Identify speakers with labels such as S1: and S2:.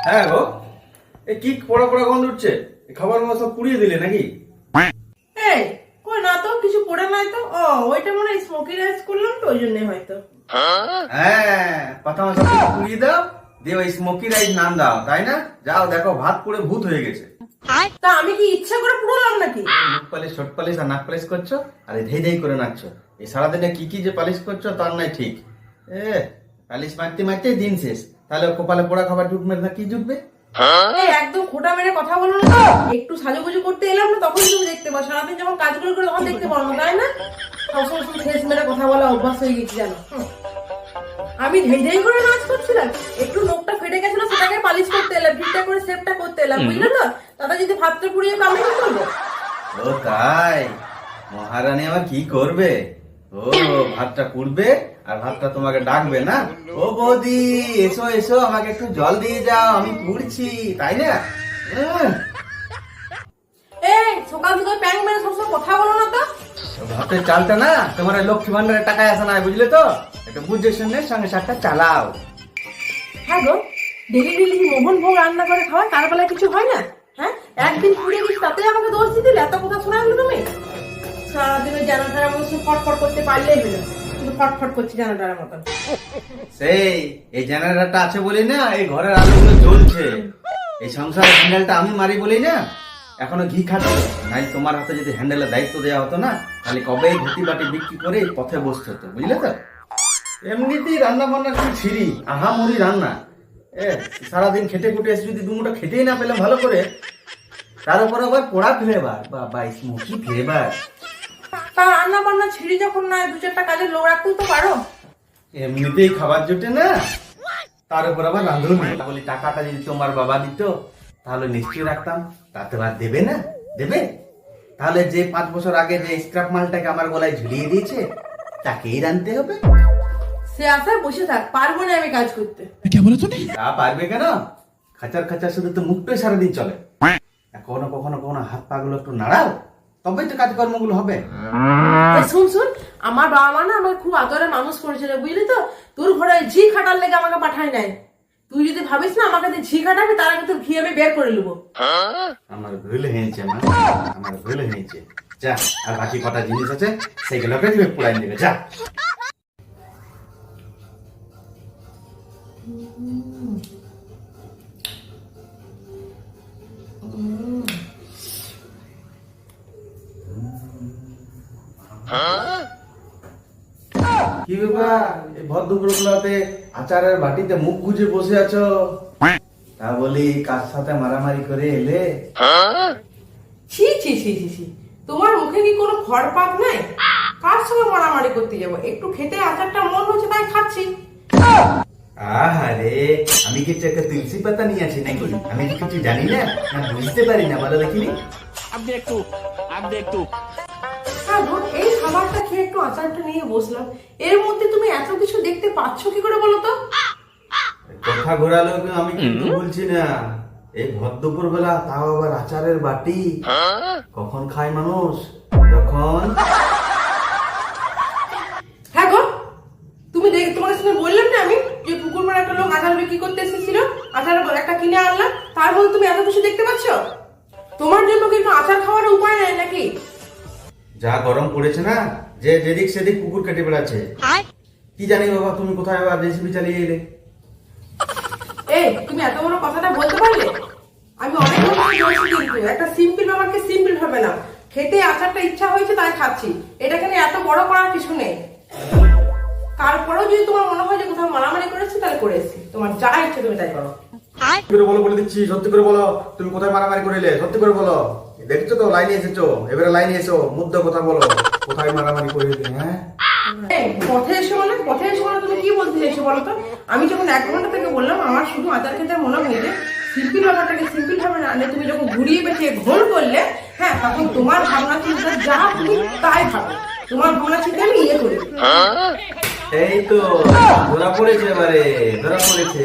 S1: হ্যাঁ গো, এ কি পোড়া পোড়া গন্ধ উঠছে? খাবার সব পুড়িয়ে দিলে নাকি?
S2: এই কই না তো, কিছু পড়ে নাই তো। ও ওইটা মনে হয় স্মোকি রাইস করলাম তো, ওই জন্য হয়তো।
S1: হ্যাঁ, প্রথমে সব পুড়িয়ে দাও, দিয়ে ওই স্মোকি রাইস নাম দাও, তাই না? যাও দেখো, ভাত পুড়ে ভূত হয়ে গেছে।
S2: তা আমি কি ইচ্ছা করে পুড়লাম নাকি?
S1: মুখ পালিশ, ঠোঁট পালিশ আর নাক পালিশ করছো, আর ধেই ধেই করে নাচছো। এই সারাদিনে কি কি যে পালিশ করছো তার নাই ঠিক। পালিশ মারতে মারতে দিন শেষ। তাহলে কপালে পোড়া খাবার ঢুকবে না, কি ঢুকবে?
S2: এই একদম খোটা মেরে কথা বলো না তো। একটু সাজুগুজু করতে এলাম না, তখন তুমি দেখতে পাও। সারাদিন যখন কাজগুলো করে তখন দেখতে পারো না, তাই না? সবসময় শুধু ফেস মেরে কথা বলা অভ্যাস হয়ে গেছে জানো। আমি ধেই ধেই করে নাচ করছিলাম, একটু নোকটা ফেটে গেছিল, সেটাকে পালিশ করতে এলাম, ঠিকঠাক করে শেপটা করতে এলাম, বুঝলে তো? দাদা যদি ভাতটা পুড়িয়ে আমি কি করবো?
S1: ও তাই, মহারানী আবার কি করবে? ও ভাতটা পুড়বে আর ভাতটা তোমাকে ডাকবে না, ও বৌদি এসো এসো, আমাকে একটু জল দিয়ে যাও, আমি পুড়ছি, তাই না?
S2: এই সকাল থেকে প্যাং মেরে সবসময় কথা বলো না তো।
S1: ভাতের চালটা না তোমার ওই লক্ষ্মী ভান্ডারের টাকায় আসে না, বুঝলে তো? একটু বুঝে শুনে সঙ্গে সাথে চালাও।
S2: হ্যাঁ গো, ডেলি ডেলি কি মোহন ভোগ রান্না করে খাওয়া, তার বেলায় কিছু হয় না? হ্যাঁ, একদিন পুড়ে গেছি তাতে আমাকে দোষ দিলে? এত কথা শোনা হলো তুমি? সারাদিন ওই জানাটার মতো ফটফট করতে পারলেই হলো, শুধু ফটফট করছি জানাটার মতন।
S1: সেই এই জেনারেটরটা আছে বলি না এই ঘরের আলোগুলো জ্বলছে। এই সংসারের হ্যান্ডেলটা আমি মারি বলি না এখনো ঘি খাচ্ছে। নাই তোমার হাতে যদি হ্যান্ডেলের দায়িত্ব দেওয়া হতো না, তাহলে কবে ঘুটি বাটি বিক্রি করে এই পথে বসতে হতো, বুঝলে তো? এমনিতেই রান্না বান্না কি ছিঁড়ি, আহামরি রান্না। সারাদিন খেটে খুটে এসে যদি দুমুটো খেতেই না পেলাম ভালো করে, তার উপর আবার পোড়া ফ্লেভার, বাবা স্মোকি ফ্লেভার।
S2: তা রান্না বান্না ছিঁড়ি যখন না, দু চারটা কাজের লোক রাখতেও তো পারো।
S1: এমনিতেই খাবার জোটে না, তার উপর আবার রাঁধুনি। বলি টাকাটা যদি তোমার বাবা দিত তাহলে নিশ্চয়ই রাখতাম, তাতে আর দেবে না? দেবে? তাহলে যে 5 বছর আগে যে স্ক্র্যাপ মালটাকে আমার গলায় ঝুলিয়ে দিয়েছে তাকেই রাঁধতে হবে।
S2: সে আশায় বসে থাক, পারবো না আমি কাজ করতে।
S1: তা পারবে কেন? খাচার খাচার শুধু তো মুখটাই সারাদিন চলে। কখনো কখনো কখনো হাত পা গুলো একটু নাড়াও, তবেই তো কাজকর্মগুলো হবে।
S2: শুন শুন, আমার বাবা মা না আমাকে খুব আদরে মানুষ করেছিল, বুঝলি তো? তোর ঘরে ঝি খাটার লেগে আমাকে পাঠায় নাই। তুই যদি ভাবিস না আমাকে ঝি খাটাবি, তার আগে তোর ঘি আমি বের করে নেবো।
S1: আমার ভুল হয়েছে মা, আমার ভুল হয়েছে। যা, আর বাকি কটা জিনিস আছে সেগুলোকে তুমি পুরাই নেবে, যা। কি ব্যাপার, এই ভদ্রগুলোতে আচারের বাটিতে মুখ গুজে বসে আছো? তা বলি কার সাথে মারামারি করে এলে?
S2: ছি ছি ছি ছি ছি, তোমার মুখে কি কোনো খড়পাত নাই? কার সঙ্গে মারামারি করতে যাবো? একটু খেতে আচারটা মন হচ্ছে তাই খাচ্ছি।
S1: আহারে, আমি কি একটা তুলসী পাতা নিয়ে আছি নাকি? আমি কি কিছু জানি না, না বুঝতে পারি না, বলো দেখিনি?
S2: হ্যাঁ গো, এই খাবারটা খেয়ে একটু আচারটা নিয়ে বসলাম, এর মধ্যে তুমি এত কিছু দেখতে পাচ্ছ কি করে বলো তো?
S1: কথা ঘোরালো আমি কিন্তু বলছি না। এই ভদ্রপুর বেলা, তাও আবার আচারের বাটি। কখন খায় মানুষ? যখন।
S2: হ্যাঁ গো, তুমি তোমার সঙ্গে বললাম না আমি যে পুকুর পাড়ে একটা লোক আচার বিক্রি করতে এসেছিল, আচার একটা কিনে আনলাম, তার মধ্যে তুমি এত কিছু দেখতে পাচ্ছ? তোমার জন্য কিন্তু আচার খাওয়ার উপায় নাই নাকি?
S1: যা গরম পড়েছে না, যে যেদিক সেদিক কুকুর কেটে বেড়াচ্ছে। কি জানি বাবা, তুমি কোথায় আবার রেসিপি চালিয়ে এলে?
S2: এই তুমি এত বড় কথাটা বলতে পারলে? আমি অনেক কিন্তু একটা সিম্পল ব্যাপারকে সিম্পল ভাবে না। খেতে আচারটা ইচ্ছা হয়েছে তাই খাচ্ছি, এটাকে এত বড় করার কিছু নেই। তারপরেও যদি তোমার মনে হয় যে কোথাও মারামারি করেছি, তাহলে করে এসেছি। তোমার যা ইচ্ছে তুমি তাই করো।
S1: করে বলো, বলে দিচ্ছি, সত্যি করে বলো, তুমি কোথায় মারামারি করে এলে? সত্যি করে বলো। দেখছো তো লাইনে এসেছো, এবারে লাইনে এসো, মুদ্রা কথা বলো, কোথায় মারামারি করে এলে? হ্যাঁ,
S2: পথে এসে মানে তুমি কি বলতে চাইছো বলো তো? আমি যখন 1 ঘন্টা থেকে বললাম আমার শুধু আচার খেতে মনে হয়েছে, সিম্পল ব্যাপারটাকে সিম্পল ভাবে না আনলে, তুমি যখন ঘুরিয়ে পেঁচিয়ে ঘোল করলে, হ্যাঁ, তখন তোমার ভাবনা চিন্তা যা তুমি তাই ভাবো। তোমার ভাবনা চিন্তা আমি ইয়ে করি।
S1: এই তো ধরা পড়েছে, এবারে ধরা পড়েছে।